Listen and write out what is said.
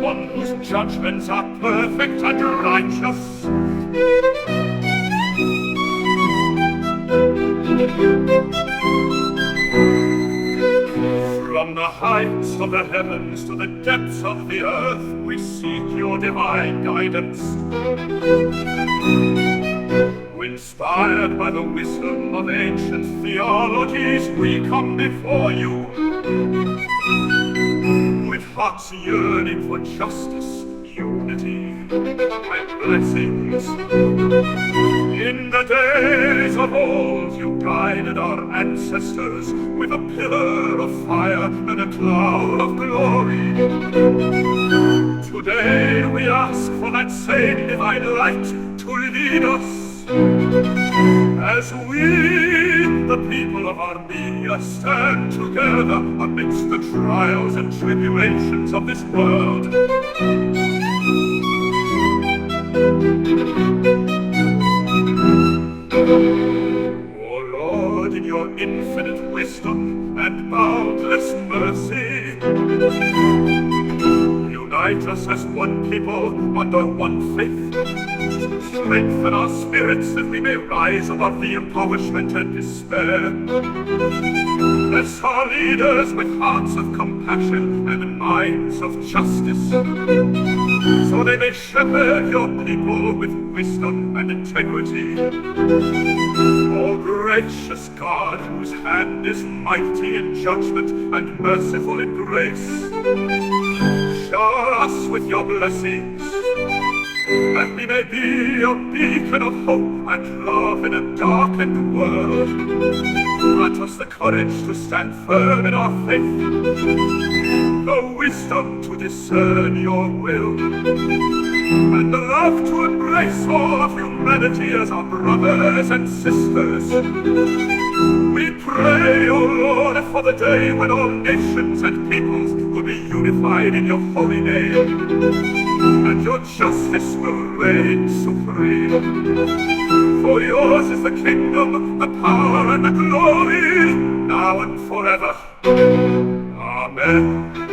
one whose judgments are perfect and righteous. From the heights of the heavens to the depths of the earth, we seek your divine guidance. Inspired by the wisdom of ancient theologies, we come before you with hearts yearning for justice, unity, and blessings. In the days of old, you guided our ancestors with a pillar of fire and a cloud of glory. Today we ask for that same divine light to lead us as we, the people of Armenia, stand together amidst the trials and tribulations of this world. O Lord, in your infinite wisdom and boundless mercy, unite us as one people under one faith. Strengthen our spirits that we may rise above the impoverishment and despair. Bless our leaders with hearts of compassion and minds of justice, so they may shepherd your people with wisdom and integrity. O gracious God, whose hand is mighty in judgment and merciful in grace, shower us with your blessings, that we may be a beacon of hope and love in a darkened world. Grant us the courage to stand firm in our faith, the wisdom to discern your will, and the love to embrace all of humanity as our brothers and sisters. We pray, O Lord, for the day when all nations and peoples will be unified in your holy name, and your justice will reign supreme. For yours is the kingdom, the power, and the glory, now and forever. Amen.